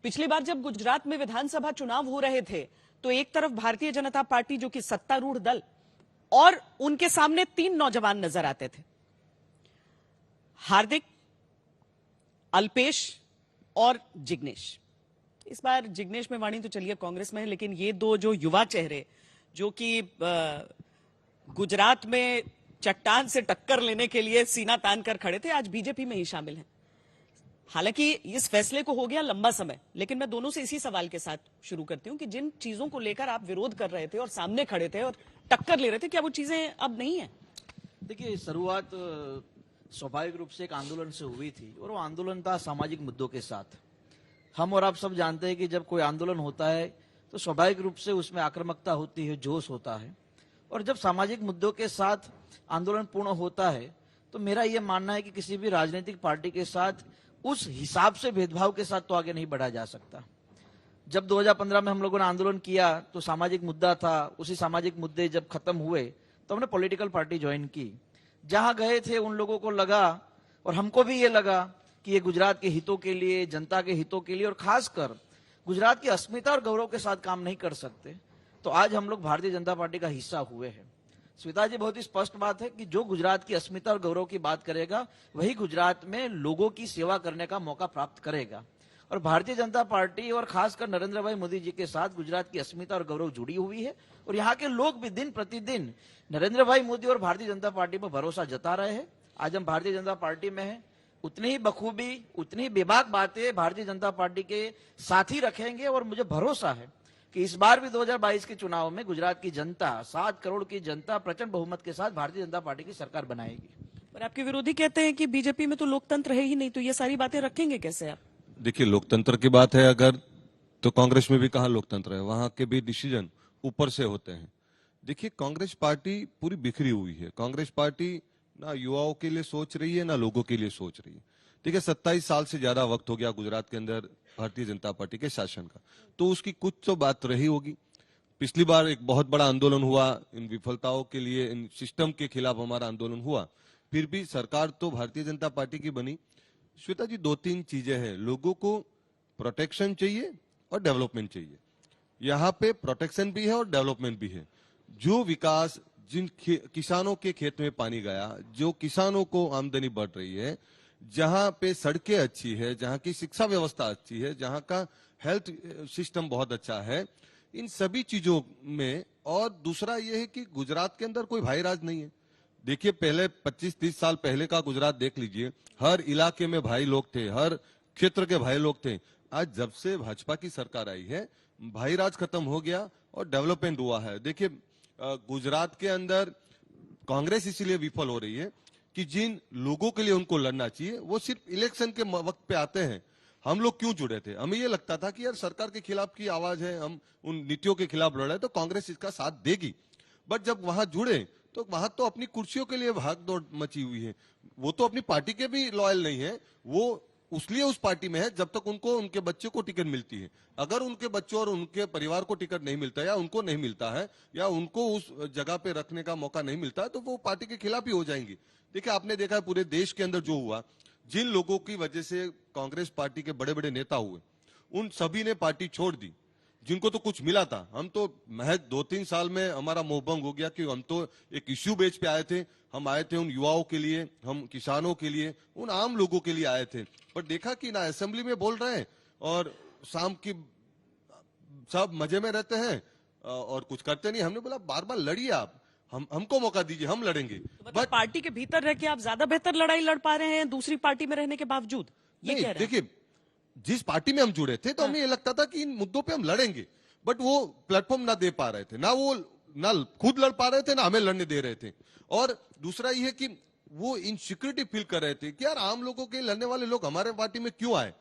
पिछली बार जब गुजरात में विधानसभा चुनाव हो रहे थे तो एक तरफ भारतीय जनता पार्टी जो कि सत्तारूढ़ दल और उनके सामने 3 नौजवान नजर आते थे, हार्दिक, अल्पेश और जिग्नेश। इस बार जिग्नेश मेवाणी तो चलिए कांग्रेस में है, लेकिन ये 2 जो युवा चेहरे जो कि गुजरात में चट्टान से टक्कर लेने के लिए सीना तान कर खड़े थे, आज बीजेपी में ही शामिल हैं। हालांकि इस फैसले को हो गया लंबा समय, लेकिन मैं दोनों से इसी सवाल के साथ शुरू करती हूं कि जिन चीजों को लेकर आप विरोध कर रहे थे और सामने खड़े थे और टक्कर ले रहे थे, क्या वो चीजें अब नहीं है? देखिए, शुरुआत स्वाभाविक रूप से एक आंदोलन से हुई थी और वो आंदोलन था सामाजिक मुद्दों के साथ। हम और आप सब जानते हैं कि जब कोई आंदोलन होता है तो स्वाभाविक रूप से उसमें आक्रामकता होती है, जोश होता है, और जब सामाजिक मुद्दों के साथ आंदोलन पूर्ण होता है तो मेरा यह मानना है कि किसी भी राजनीतिक पार्टी के साथ उस हिसाब से भेदभाव के साथ तो आगे नहीं बढ़ा जा सकता। जब 2015 में हम लोगों ने आंदोलन किया तो सामाजिक मुद्दा था, उसी सामाजिक मुद्दे जब खत्म हुए तो हमने पॉलिटिकल पार्टी ज्वाइन की। जहां गए थे उन लोगों को लगा, और हमको भी ये लगा कि ये गुजरात के हितों के लिए, जनता के हितों के लिए और खासकर गुजरात की अस्मिता और गौरव के साथ काम नहीं कर सकते, तो आज हम लोग भारतीय जनता पार्टी का हिस्सा हुए हैं। श्वेता जी, बहुत ही स्पष्ट बात है कि जो गुजरात की अस्मिता और गौरव की बात करेगा वही गुजरात में लोगों की सेवा करने का मौका प्राप्त करेगा। और भारतीय जनता पार्टी और खासकर नरेंद्र भाई मोदी जी के साथ गुजरात की अस्मिता और गौरव जुड़ी हुई है, और यहाँ के लोग भी दिन प्रतिदिन नरेंद्र भाई मोदी और भारतीय जनता पार्टी पर भरोसा जता रहे हैं। आज हम भारतीय जनता पार्टी में हैं, उतनी ही बखूबी, उतनी ही बेबाक बातें भारतीय जनता पार्टी के साथ ही रखेंगे, और मुझे भरोसा है कि इस बार भी 2022 के चुनाव में गुजरात की जनता, 7 करोड़ की जनता प्रचंड बहुमत के साथ भारतीय जनता पार्टी की सरकार बनाएगी। पर आपके विरोधी कहते हैं कि बीजेपी में तो लोकतंत्र है ही नहीं, तो ये सारी बातें रखेंगे कैसे आप? देखिए, लोकतंत्र की बात है अगर, तो कांग्रेस में भी कहाँ लोकतंत्र है, वहां के भी डिसीजन ऊपर से होते हैं। देखिए, कांग्रेस पार्टी पूरी बिखरी हुई है। कांग्रेस पार्टी ना युवाओं के लिए सोच रही है ना लोगों के लिए सोच रही है। ठीक है, 27 साल से ज्यादा वक्त हो गया गुजरात के अंदर भारतीय जनता पार्टी के शासन का, तो उसकी कुछ तो बात रही होगी। पिछली बार एक बहुत बड़ा आंदोलन हुआ इन विफलताओं के लिए, इन सिस्टम के खिलाफ हमारा आंदोलन हुआ, फिर भी सरकार तो भारतीय जनता पार्टी की बनी। श्वेता जी, 2-3 चीजें हैं, लोगों को प्रोटेक्शन चाहिए और डेवलपमेंट चाहिए। यहाँ पे प्रोटेक्शन भी है और डेवलपमेंट भी है। जो विकास, जिन किसानों के खेत में पानी गया, जो किसानों को आमदनी बढ़ रही है, जहां पे सड़कें अच्छी है, जहां की शिक्षा व्यवस्था अच्छी है, जहां का हेल्थ सिस्टम बहुत अच्छा है, इन सभी चीजों में। और दूसरा यह है कि गुजरात के अंदर कोई भाई राज नहीं है। देखिए, पहले 25-30 साल पहले का गुजरात देख लीजिए, हर इलाके में भाई लोग थे, हर क्षेत्र के भाई लोग थे। आज जब से भाजपा की सरकार आई है, भाई राज खत्म हो गया और डेवलपमेंट हुआ है। देखिए, गुजरात के अंदर कांग्रेस इसीलिए विफल हो रही है कि जिन लोगों के लिए उनको लड़ना चाहिए वो सिर्फ इलेक्शन के वक्त पे आते हैं। हम लोग क्यों जुड़े थे? हमें ये लगता था कि यार सरकार के खिलाफ की आवाज है, हम उन नीतियों के खिलाफ लड़ रहे हैं तो कांग्रेस इसका साथ देगी। बट जब वहां जुड़े तो वहां तो अपनी कुर्सियों के लिए भाग दौड़ मची हुई है। वो तो अपनी पार्टी के भी लॉयल नहीं है, वो उसलिए उस पार्टी में है जब तक उनको उनके बच्चे को टिकट मिलती है। अगर उनके बच्चों और उनके परिवार को टिकट नहीं मिलता, या उनको नहीं मिलता है, या उनको उस जगह पे रखने का मौका नहीं मिलता है, तो वो पार्टी के खिलाफ ही हो जाएंगी। देखिए, आपने देखा है पूरे देश के अंदर जो हुआ, जिन लोगों की वजह से कांग्रेस पार्टी के बड़े बड़े नेता हुए, उन सभी ने पार्टी छोड़ दी, जिनको तो कुछ मिला था। हम तो महज 2-3 साल में हमारा मोहभंग हो गया कि हम तो एक इश्यू बेच पे आए थे। हम आए थे उन युवाओं के लिए, हम किसानों के लिए, उन आम लोगों के लिए आए थे। पर देखा कि ना असेंबली में बोल रहे हैं और शाम की सब मजे में रहते हैं और कुछ करते नहीं। हमने बोला बार बार लड़िए आप, हमको मौका दीजिए, हम लड़ेंगे। तो मतलब पार्टी के भीतर रह के आप ज्यादा बेहतर लड़ाई लड़ पा रहे हैं दूसरी पार्टी में रहने के बावजूद, ये कह रहे हैं? देखिए, जिस पार्टी में हम जुड़े थे तो हमें ये लगता था कि इन मुद्दों पे हम लड़ेंगे, बट वो प्लेटफॉर्म ना दे पा रहे थे, ना वो ना खुद लड़ पा रहे थे, ना हमें लड़ने दे रहे थे। और दूसरा ये है कि वो इनसिक्योरिटी फील कर रहे थे कि यार आम लोगों के लड़ने वाले लोग हमारे पार्टी में क्यों आए,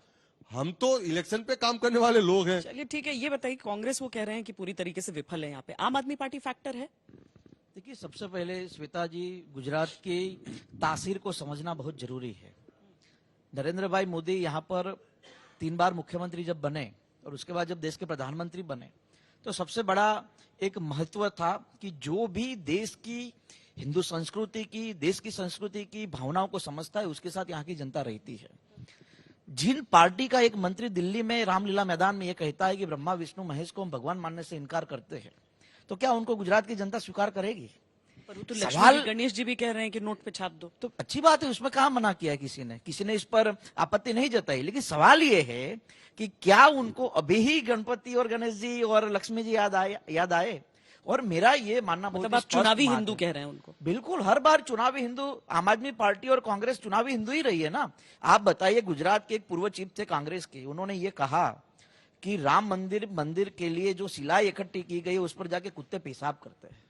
हम तो इलेक्शन पे काम करने वाले लोग हैं। चलिए ठीक है, ये बताइए, कांग्रेस वो कह रहे हैं कि पूरी तरीके से विफल है, यहाँ पे आम आदमी पार्टी फैक्टर है? देखिए, सबसे पहले श्वेता जी, गुजरात की तासीर को समझना बहुत जरूरी है। नरेंद्र भाई मोदी यहाँ पर 3 बार मुख्यमंत्री जब बने और उसके बाद जब देश के प्रधानमंत्री बने, तो सबसे बड़ा एक महत्व था कि जो भी देश की हिंदू संस्कृति की, देश की संस्कृति की भावनाओं को समझता है, उसके साथ यहाँ की जनता रहती है। जिन पार्टी का एक मंत्री दिल्ली में रामलीला मैदान में यह कहता है कि ब्रह्मा विष्णु महेश को हम भगवान मानने से इनकार करते हैं, तो क्या उनको गुजरात की जनता स्वीकार करेगी? पर वो तो सवाल- लक्ष्मण जी, गणेश जी भी कह रहे हैं कि नोट पे छाप दो। तो अच्छी बात है, उसमें कहा मना किया है किसी ने इस पर आपत्ति नहीं जताई। लेकिन सवाल ये है कि क्या उनको अभी ही गणपति और गणेश जी और लक्ष्मी जी याद आए? और मेरा ये मानना बहुत मतलब आप स्पष्ट चुनावी बात हिंदू है। कह रहे हैं उनको? बिल्कुल, हर बार चुनावी हिंदू। आम आदमी पार्टी और कांग्रेस चुनावी हिंदू ही रही है ना। आप बताइए, गुजरात के एक पूर्व चीफ थे कांग्रेस के, उन्होंने ये कहा कि राम मंदिर के लिए जो सिलाई इकट्ठी की गई उस पर जाके कुत्ते पेशाब करते हैं।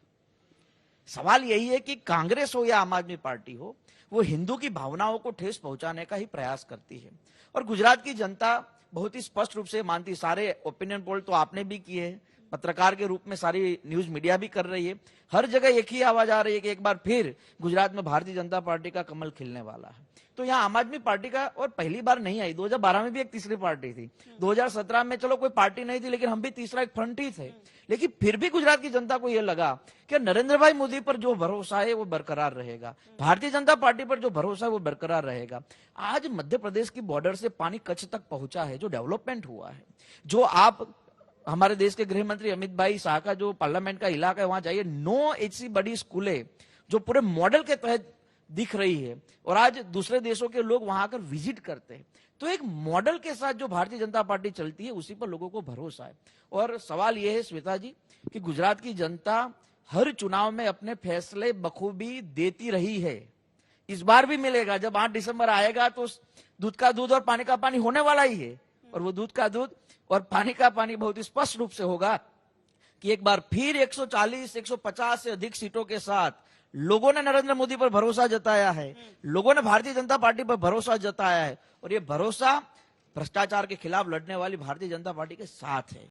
सवाल यही है कि कांग्रेस हो या आम आदमी पार्टी हो, वो हिंदू की भावनाओं को ठेस पहुंचाने का ही प्रयास करती है। और गुजरात की जनता बहुत ही स्पष्ट रूप से मानती। सारे ओपिनियन पोल तो आपने भी किए हैं, पत्रकार के रूप में सारी न्यूज मीडिया भी कर रही है। हर जगह एक ही आवाज आ रही है कि एक बार फिर गुजरात में भारतीय जनता पार्टी का कमल खिलने वाला है। तो यहाँ आम आदमी पार्टी का, और पहली बार नहीं आई, 2012 में भी एक तीसरी पार्टी थी, 2017 में चलो कोई पार्टी नहीं थी लेकिन हम भी तीसरा एक फ्रंट ही थे। लेकिन फिर भी गुजरात की जनता को यह लगा कि नरेंद्र भाई मोदी पर जो भरोसा है वो बरकरार रहेगा, भारतीय जनता पार्टी पर जो भरोसा है वो बरकरार रहेगा। आज मध्य प्रदेश की बॉर्डर से पानी कच्छ तक पहुंचा है, जो डेवलपमेंट हुआ है, जो आप हमारे देश के गृह मंत्री अमित भाई शाह का जो पार्लियामेंट का इलाका है वहां जाइए, 9 ऐसी बड़ी स्कूलें जो पूरे मॉडल के तहत दिख रही है, और आज दूसरे देशों के लोग वहां आकर विजिट करते हैं। तो एक मॉडल के साथ जो भारतीय जनता पार्टी चलती है उसी पर लोगों को भरोसा है। और सवाल यह है श्वेता जी कि गुजरात की जनता हर चुनाव में अपने फैसले बखूबी देती रही है। इस बार भी मिलेगा, जब 8 दिसंबर आएगा तो दूध का दूध और पानी का पानी होने वाला ही है। और वो दूध का दूध और पानी का पानी बहुत स्पष्ट रूप से होगा कि एक बार फिर 140 150 से अधिक सीटों के साथ लोगों ने नरेंद्र मोदी पर भरोसा जताया है, लोगों ने भारतीय जनता पार्टी पर भरोसा जताया है, और ये भरोसा भ्रष्टाचार के खिलाफ लड़ने वाली भारतीय जनता पार्टी के साथ है।